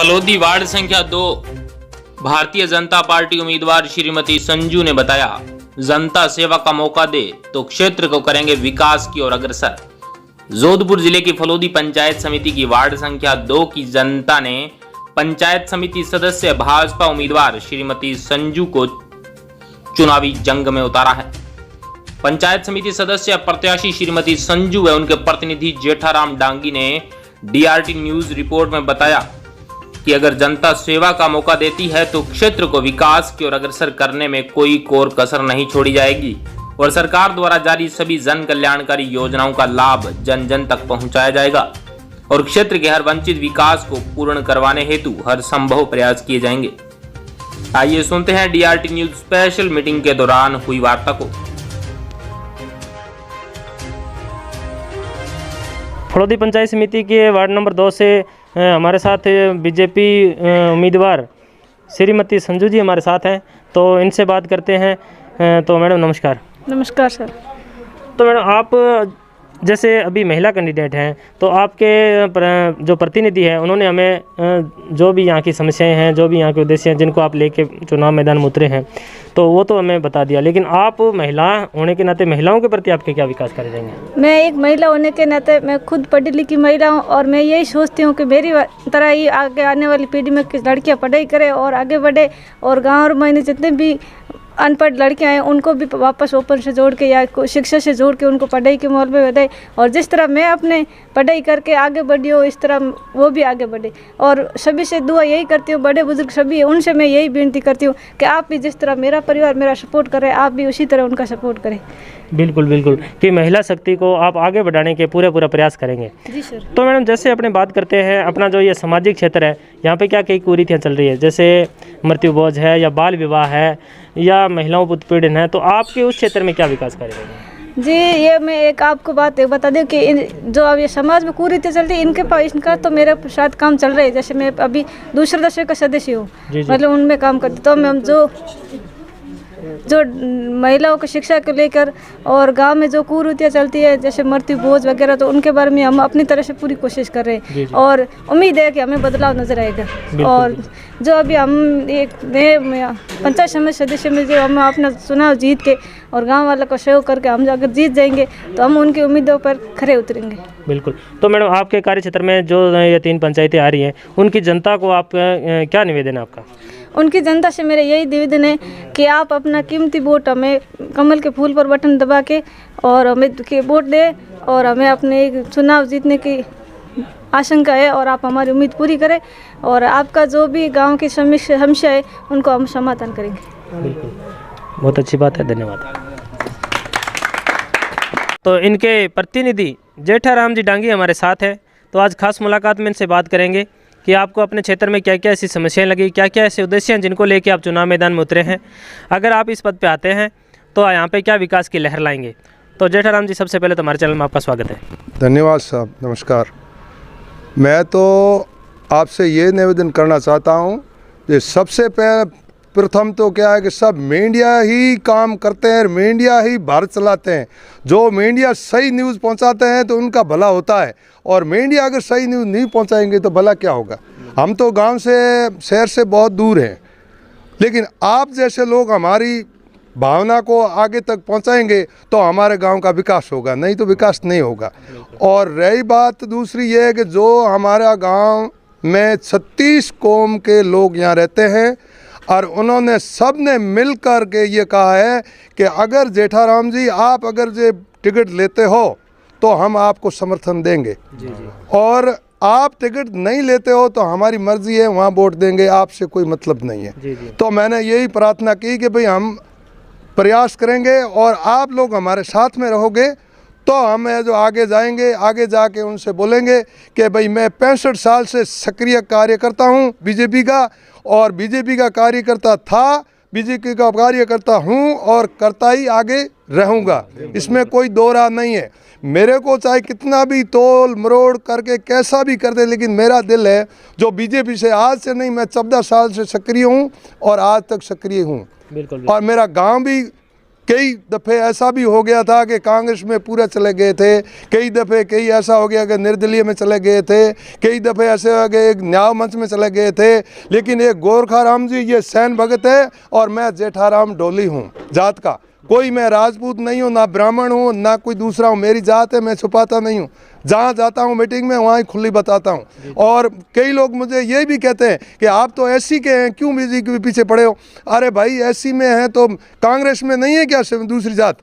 Phalodi ward संख्या 2 Bharatiya Janata party उम्मीदवार श्रीमती संजू ने बताया, जनता सेवा का मौका दे तो क्षेत्र को करेंगे विकास की ओर अग्रसर। जोधपुर जिले की फलोदी पंचायत समिति की वार्ड संख्या 2 की जनता ने पंचायत समिति सदस्य भाजपा उम्मीदवार श्रीमती संजू को चुनावी जंग में उतारा है। पंचायत समिति सदस्य प्रत्याशी श्रीमती संजू व उनके प्रतिनिधि जेठाराम डांगी ने डीआरटी न्यूज रिपोर्ट में बताया कि अगर जनता सेवा का मौका देती है तो क्षेत्र को विकास की ओर अग्रसर करने में कोई कोर कसर नहीं छोड़ी जाएगी और सरकार द्वारा जारी सभी जन कल्याणकारी योजनाओं का लाभ जन जन तक पहुंचाया जाएगा और क्षेत्र के हर वंचित विकास को पूर्ण करवाने हेतु हर संभव प्रयास किए जाएंगे। आइए सुनते हैं डीआरटी न्यूज स्पेशल मीटिंग के दौरान हुई वार्ता को। फलोदी पंचायत समिति के वार्ड नंबर 2 से हमारे साथ बीजेपी उम्मीदवार श्रीमती संजू जी हमारे साथ हैं, तो इनसे बात करते हैं। तो मैडम नमस्कार। नमस्कार सर। तो मैडम आप जैसे अभी महिला कैंडिडेट हैं, तो आपके जो प्रतिनिधि हैं उन्होंने हमें जो भी यहाँ की समस्याएं हैं, जो भी यहाँ के उद्देश्य हैं जिनको आप लेके चुनाव मैदान में उतरे हैं, तो वो तो हमें बता दिया, लेकिन आप महिला होने के नाते महिलाओं के प्रति आपके क्या विकास करे जाएंगे? मैं एक महिला होने के नाते मैं खुद पढ़ी लिखी महिला हूँ और मैं यही सोचती हूँ कि मेरी तरह ही आगे आने वाली पीढ़ी में लड़कियाँ पढ़ाई करें और आगे बढ़े और गाँव और मैंने जितने भी अनपढ़ लड़कियां हैं उनको भी वापस ओपन से जोड़ के या शिक्षा से जोड़ के उनको पढ़ाई के माहौल में बताए और जिस तरह मैं अपने पढ़ाई करके आगे बढ़ी हूँ इस तरह वो भी आगे बढ़े। और सभी से दुआ यही करती हूँ, बड़े बुजुर्ग सभी उनसे मैं यही विनती करती हूँ कि आप भी जिस तरह मेरा परिवार मेरा सपोर्ट करे, आप भी उसी तरह उनका सपोर्ट करें। बिल्कुल बिल्कुल, कि महिला शक्ति को आप आगे बढ़ाने के पूरा प्रयास करेंगे। जी सर। तो मैडम जैसे अपने बात करते हैं अपना जो ये सामाजिक क्षेत्र है, यहाँ पे क्या कई कुरीतियाँ चल रही है, जैसे मृत्यु बोझ है या बाल विवाह है या महिलाओं पर उत्पीड़न है, तो आपके उस क्षेत्र में क्या विकास करेंगे? जी, ये मैं एक आपको बात बता दूं कि जो अब ये समाज में कुरीतियाँ चलती है इनके पास इनका तो मेरे साथ काम चल रहा है। जैसे मैं अभी दूसरे दशे का सदस्य हूँ, मतलब उनमें काम करती, तो हम जो महिलाओं की शिक्षा को लेकर और गांव में जो कुरीतियाँ चलती है जैसे मृत्यु बोझ वगैरह, तो उनके बारे में हम अपनी तरह से पूरी कोशिश कर रहे हैं और उम्मीद है कि हमें बदलाव नजर आएगा। और जो अभी हम एक नए पंचायत समिति सदस्य में जो हम अपना चुनाव जीत के और गांव वालों को सहयोग करके हम अगर जीत जाएंगे तो हम उनकी उम्मीदों पर खरे उतरेंगे। बिल्कुल। तो मैडम आपके कार्य क्षेत्र में जो ये 3 पंचायतें आ रही हैं उनकी जनता को आप क्या निवेदन है आपका? उनकी जनता से मेरा यही निवेदन है कि आप अपना कीमती वोट हमें कमल के फूल पर बटन दबा के और हमें वोट दें और हमें अपने चुनाव जीतने की आशंका है और आप हमारी उम्मीद पूरी करें और आपका जो भी गांव की समस्या है उनको हम समाधान करेंगे। बिल्कुल, बहुत अच्छी बात है, धन्यवाद। तो इनके प्रतिनिधि जेठाराम जी डांगी हमारे साथ हैं, तो आज खास मुलाकात में इनसे बात करेंगे कि आपको अपने क्षेत्र में क्या क्या ऐसी समस्याएं लगी, क्या क्या ऐसे उद्देश्य हैं जिनको लेके आप चुनाव मैदान में उतरे हैं, अगर आप इस पद पे आते हैं तो यहाँ पे क्या विकास की लहर लाएंगे। तो जेठाराम जी सबसे पहले तो हमारे चैनल में आपका स्वागत है। धन्यवाद साहब, नमस्कार। मैं तो आपसे ये निवेदन करना चाहता हूँ कि सबसे प्रथम तो क्या है कि सब मीडिया ही काम करते हैं, मीडिया ही भारत चलाते हैं। जो मीडिया सही न्यूज़ पहुंचाते हैं तो उनका भला होता है और मीडिया अगर सही न्यूज़ नहीं पहुंचाएंगे तो भला क्या होगा। हम तो गांव से शहर से बहुत दूर हैं, लेकिन आप जैसे लोग हमारी भावना को आगे तक पहुंचाएंगे तो हमारे गांव का विकास होगा, नहीं तो विकास नहीं होगा। और रही बात दूसरी ये है कि जो हमारा गाँव में 36 कौम के लोग यहाँ रहते हैं और उन्होंने सब ने मिल कर के ये कहा है कि अगर जेठाराम जी आप अगर ये टिकट लेते हो तो हम आपको समर्थन देंगे और आप टिकट नहीं लेते हो तो हमारी मर्जी है, वहाँ वोट देंगे, आपसे कोई मतलब नहीं है। तो मैंने यही प्रार्थना की कि भाई हम प्रयास करेंगे और आप लोग हमारे साथ में रहोगे तो हम जो आगे जाएंगे, आगे जाके उनसे बोलेंगे कि भाई मैं 65 साल से सक्रिय कार्यकर्ता हूँ बीजेपी का और बीजेपी का कार्यकर्ता था, बीजेपी का कार्यकर्ता हूँ और करता ही आगे रहूँगा, इसमें कोई दो राह नहीं है। मेरे को चाहे कितना भी तोल मरोड़ करके कैसा भी कर दे, लेकिन मेरा दिल है जो बीजेपी से आज से नहीं, मैं 14 साल से सक्रिय हूँ और आज तक सक्रिय हूँ। बिल्कुल। और मेरा गांव भी कई दफ़े ऐसा भी हो गया था कि कांग्रेस में पूरे चले गए थे, कई दफ़े कई ऐसा हो गया कि निर्दलीय में चले गए थे, कई दफ़े ऐसे हो गए एक न्याय मंच में चले गए थे। लेकिन एक गोरखाराम जी ये सैन भगत है और मैं जेठाराम डोली हूँ जात का। कोई मैं राजपूत नहीं हूँ, ना ब्राह्मण हूँ, ना कोई दूसरा हूँ। मेरी जात है, मैं छुपाता नहीं हूँ। जहाँ जाता हूँ मीटिंग में वहाँ ही खुली बताता हूँ। और कई लोग मुझे ये भी कहते हैं कि आप तो एससी के हैं, क्यों बीजेपी के पीछे पड़े हो? अरे भाई एससी में हैं तो कांग्रेस में नहीं है क्या दूसरी जात?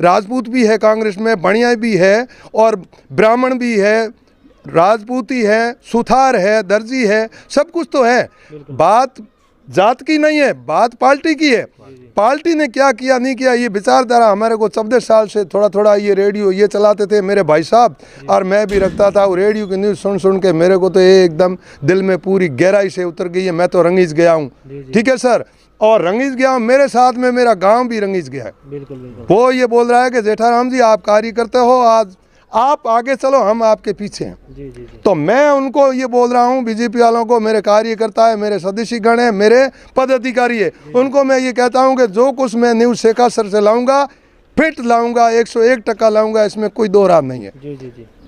राजपूत भी है कांग्रेस में, बढ़िया भी है, और ब्राह्मण भी है, राजपूती है, सुथार है, दर्जी है, सब कुछ तो है। बात जात की नहीं है, बात पार्टी की है। पार्टी ने क्या किया नहीं किया ये विचारधारा हमारे को 14 साल से थोड़ा थोड़ा ये रेडियो ये चलाते थे मेरे भाई साहब, और मैं भी रखता था। वो रेडियो की न्यूज़ सुन सुन के मेरे को तो ये एकदम दिल में पूरी गहराई से उतर गई है। मैं तो रंगीज गया हूँ, ठीक है सर, और रंगीज गया हूँ, मेरे साथ में मेरा गाँव भी रंगीज गया है। वो ये बोल रहा है कि जेठाराम जी आप कार्य करते हो, आज आप आगे चलो, हम आपके पीछे हैं। तो मैं उनको ये बोल रहा हूँ, बीजेपी वालों को, मेरे कार्यकर्ता है, मेरे सदस्यगण है, मेरे पदाधिकारी है, उनको मैं ये कहता हूँ कि जो कुछ मैं न्यूज़ शेखा सर से लाऊंगा, फिट लाऊंगा, 101% लाऊंगा, इसमें कोई दो रात नहीं है।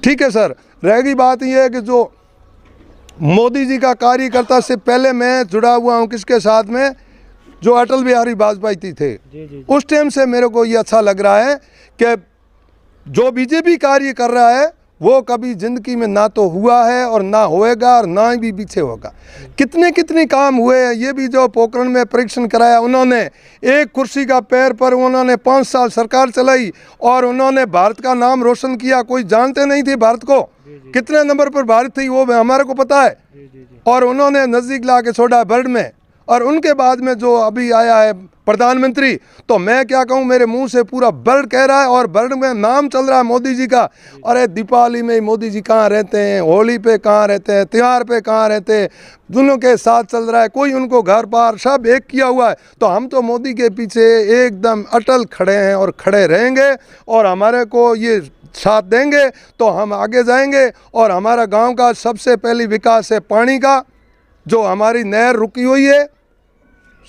ठीक है सर। रहेगी बात ये है कि जो मोदी जी का कार्यकर्ता से पहले मैं जुड़ा हुआ हूँ किसके साथ में, जो अटल बिहारी वाजपेयी थे, उस टाइम से मेरे को ये अच्छा लग रहा है कि जो बीजेपी कार्य कर रहा है वो कभी जिंदगी में ना तो हुआ है और ना होएगा और ना भी पीछे होगा। कितने काम हुए हैं। ये भी जो पोखरण में परीक्षण कराया उन्होंने, एक कुर्सी का पैर पर उन्होंने 5 साल सरकार चलाई और उन्होंने भारत का नाम रोशन किया। कोई जानते नहीं थे भारत को, कितने नंबर पर भारत थी वो हमारे को पता है, और उन्होंने नज़दीक ला के छोड़ा वर्ल्ड में। और उनके बाद में जो अभी आया है प्रधानमंत्री, तो मैं क्या कहूँ, मेरे मुंह से पूरा वर्ल्ड कह रहा है और वर्ल्ड में नाम चल रहा है मोदी जी का। अरे दीपावली में मोदी जी कहाँ रहते हैं, होली पे कहाँ रहते हैं, त्यौहार पे कहाँ रहते हैं, दोनों के साथ चल रहा है, कोई उनको घर पार सब एक किया हुआ है। तो हम तो मोदी के पीछे एकदम अटल खड़े हैं और खड़े रहेंगे, और हमारे को ये साथ देंगे तो हम आगे जाएंगे। और हमारा गाँव का सबसे पहली विकास है पानी का, जो हमारी नहर रुकी हुई है,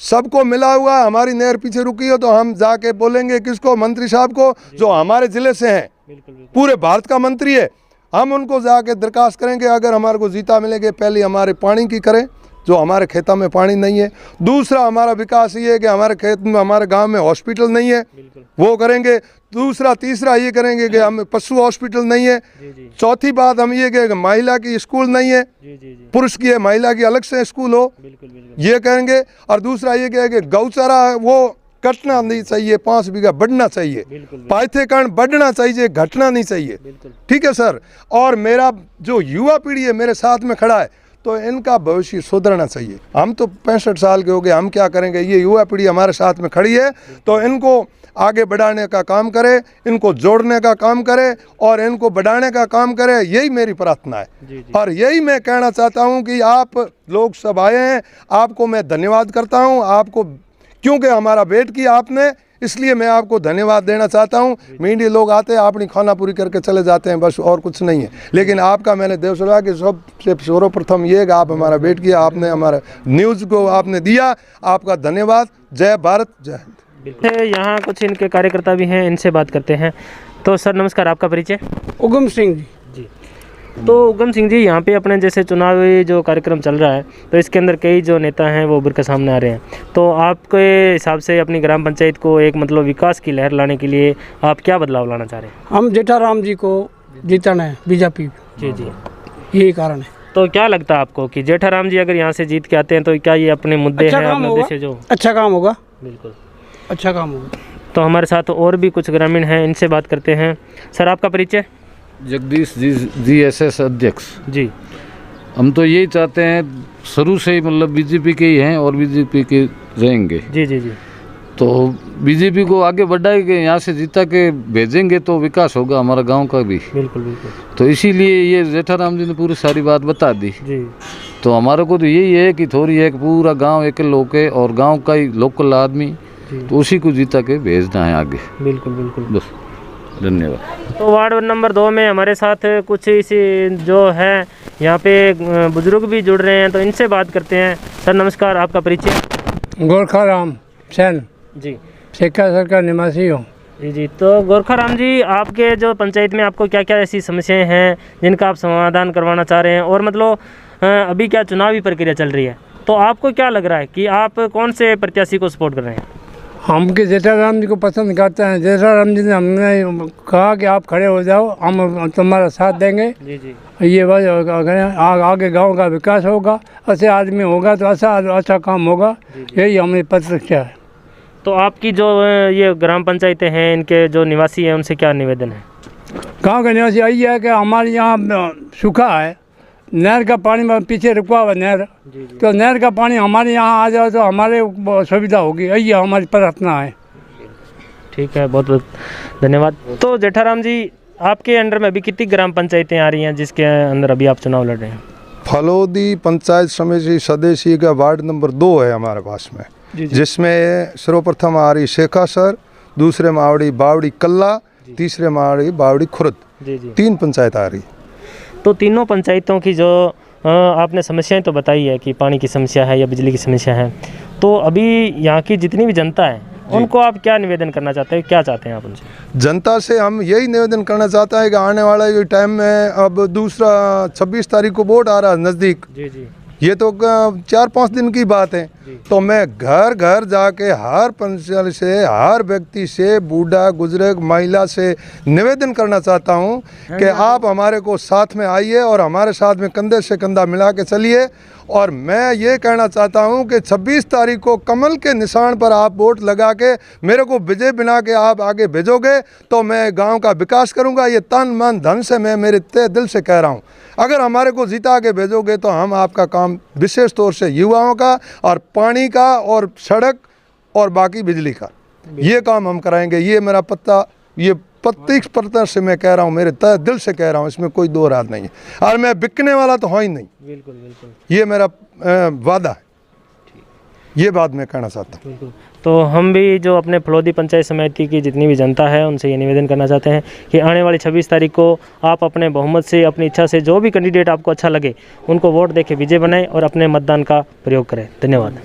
सबको मिला हुआ, हमारी नहर पीछे रुकी हो तो हम जाके बोलेंगे किसको, मंत्री साहब को, जो हमारे ज़िले से हैं, पूरे भारत का मंत्री है, हम उनको जाके दरखास्त करेंगे अगर हमारे को जीता मिलेंगे, पहले हमारे पानी की करें, जो हमारे खेतों में पानी नहीं है। दूसरा हमारा विकास ये है कि हमारे खेत में, हमारे गांव में हॉस्पिटल नहीं है, वो करेंगे। दूसरा तीसरा ये करेंगे कि हम पशु हॉस्पिटल नहीं है। चौथी बात हम ये कि महिला की स्कूल नहीं है, पुरुष की है, महिला की अलग से स्कूल हो, ये करेंगे। और दूसरा ये कि गौचारा वो कटना नहीं चाहिए, 5 बीघा बढ़ना चाहिए, पाइथेकरण बढ़ना चाहिए, घटना नहीं चाहिए। ठीक है सर। और मेरा जो युवा पीढ़ी है मेरे साथ में खड़ा है, तो इनका भविष्य सुधरना चाहिए। हम तो 65 साल के हो गए, हम क्या करेंगे, ये युवा पीढ़ी हमारे साथ में खड़ी है, तो इनको आगे बढ़ाने का काम करे, इनको जोड़ने का काम करे और इनको बढ़ाने का काम करे, यही मेरी प्रार्थना है। और यही मैं कहना चाहता हूँ कि आप लोग सब आए हैं, आपको मैं धन्यवाद करता हूँ, आपको क्योंकि हमारा वेट किया आपने, इसलिए मैं आपको धन्यवाद देना चाहता हूँ। मीडिया लोग आते हैं, अपनी खाना पूरी करके चले जाते हैं, बस और कुछ नहीं है। लेकिन आपका मैंने देव सलाह कि सबसे सर्वप्रथम ये कि आप हमारा वेट किया, आपने हमारा न्यूज़ को आपने दिया, आपका धन्यवाद। जय भारत, जय हिंद। यहाँ कुछ इनके कार्यकर्ता भी हैं, इनसे बात करते हैं। तो सर नमस्कार, आपका परिचय? उगम सिंह जी। तो उगम सिंह जी, यहाँ पे अपने जैसे चुनावी जो कार्यक्रम चल रहा है, तो इसके अंदर कई जो नेता हैं वो उभर के सामने आ रहे हैं, तो आपके हिसाब से अपनी ग्राम पंचायत को एक मतलब विकास की लहर लाने के लिए आप क्या बदलाव लाना चाह रहे हैं? हम जेठाराम जी को जिताना है, बीजेपी। जी जी, यही कारण है। तो क्या लगता है आपको कि जेठाराम जी अगर यहाँ से जीत के आते हैं तो क्या ये अपने मुद्दे हैं अपने उद्देश्य जो अच्छा काम होगा? बिल्कुल अच्छा काम होगा। तो हमारे साथ और भी कुछ ग्रामीण हैं, इनसे बात करते हैं। सर आपका परिचय? जगदीश GSS अध्यक्ष जी। हम तो यही चाहते हैं, शुरू से ही मतलब बीजेपी के ही हैं और बीजेपी के रहेंगे। जी जी जी। तो बीजेपी को आगे बढ़ाएंगे, यहाँ से जीता के भेजेंगे तो विकास होगा हमारा गांव का भी। बिल्कुल बिल्कुल। तो इसीलिए ये जेठाराम जी ने पूरी सारी बात बता दी जी। तो हमारे को तो यही है कि थोड़ी एक पूरा गांव एक लोग है और गांव का ही लोकल आदमी, तो उसी को जीता के भेजना है आगे। बिल्कुल बिल्कुल, बस धन्यवाद। तो वार्ड नंबर 2 में हमारे साथ कुछ इसी जो है यहाँ पे बुजुर्ग भी जुड़ रहे हैं, तो इनसे बात करते हैं। सर नमस्कार, आपका परिचय? गोरखाराम सैन जी। शेखा सर का निवासी हूँ। जी जी। तो गोरखाराम जी, आपके जो पंचायत में आपको क्या क्या ऐसी समस्याएं हैं जिनका आप समाधान करवाना चाह रहे हैं, और मतलब अभी क्या चुनावी प्रक्रिया चल रही है, तो आपको क्या लग रहा है कि आप कौन से प्रत्याशी को सपोर्ट कर रहे हैं? हम के जेठाराम जी को पसंद करते हैं। जेठाराम जी ने हमने कहा कि आप खड़े हो जाओ, हम तुम्हारा साथ देंगे। जी जी। ये बस आगे गांव का विकास होगा, अच्छे आदमी होगा तो अच्छा काम होगा। यही हमारी प्रतीक्षा है। तो आपकी जो ये ग्राम पंचायतें हैं, इनके जो निवासी हैं, उनसे क्या निवेदन है? गाँव का निवासी यही है कि हमारे यहाँ सूखा है, नहर का पानी में पीछे रुका हुआ नहर, तो नहर का पानी हमारे यहाँ आ जाए तो हमारे सुविधा होगी। यही हमारी प्रार्थना है। ठीक है, बहुत बहुत धन्यवाद। तो जेठाराम जी, आपके अंडर में अभी कितनी ग्राम पंचायतें आ रही हैं जिसके अंदर अभी आप चुनाव लड़ रहे हैं? फलोदी पंचायत समिति सदस्य का वार्ड नंबर 2 है हमारे पास में, जिसमें सर्वप्रथम आ रही शेखा सर, दूसरे में आ रही बावड़ी कल्ला, तीसरे में आ रही बावड़ी खुर्द। जी जी। 3 पंचायत आ रही। तो तीनों पंचायतों की जो आपने समस्याएं तो बताई है कि पानी की समस्या है या बिजली की समस्या है, तो अभी यहाँ की जितनी भी जनता है उनको आप क्या निवेदन करना चाहते हैं, क्या चाहते हैं आप उनसे? जनता से हम यही निवेदन करना चाहते हैं कि आने वाला ये टाइम में अब दूसरा 26 तारीख को वोट आ रहा है नज़दीक, जी जी। ये तो 4-5 दिन की बात है। तो मैं घर घर जाके हर पंचायत से, हर व्यक्ति से, बूढ़ा बुजुर्ग महिला से निवेदन करना चाहता हूं कि आप हमारे को साथ में आइए और हमारे साथ में कंधे से कंधा मिला के चलिए। और मैं ये कहना चाहता हूं कि 26 तारीख को कमल के निशान पर आप वोट लगा के मेरे को विजय बना के आप आगे भेजोगे तो मैं गांव का विकास करूंगा। ये तन मन धन से मैं मेरे तहे दिल से कह रहा हूं। अगर हमारे को जिता के भेजोगे तो हम आपका काम विशेष तौर से युवाओं का और पानी का और सड़क और बाकी बिजली का ये काम हम कराएंगे। ये मेरा पत्ता, ये प्रत्येक प्रतर से मैं कह रहा हूँ, मेरे तहे दिल से कह रहा हूँ, इसमें कोई दो रात नहीं है। और मैं बिकने वाला तो हूँ ही नहीं। बिल्कुल बिल्कुल, ये मेरा वादा है। ये बात मैं कहना चाहता हूँ। बिल्कुल। तो हम भी जो अपने फलोदी पंचायत समिति की जितनी भी जनता है उनसे ये निवेदन करना चाहते हैं कि आने वाली 26 तारीख को आप अपने बहुमत से, अपनी इच्छा से जो भी कैंडिडेट आपको अच्छा लगे उनको वोट देके विजय बनाएं और अपने मतदान का प्रयोग करें। धन्यवाद।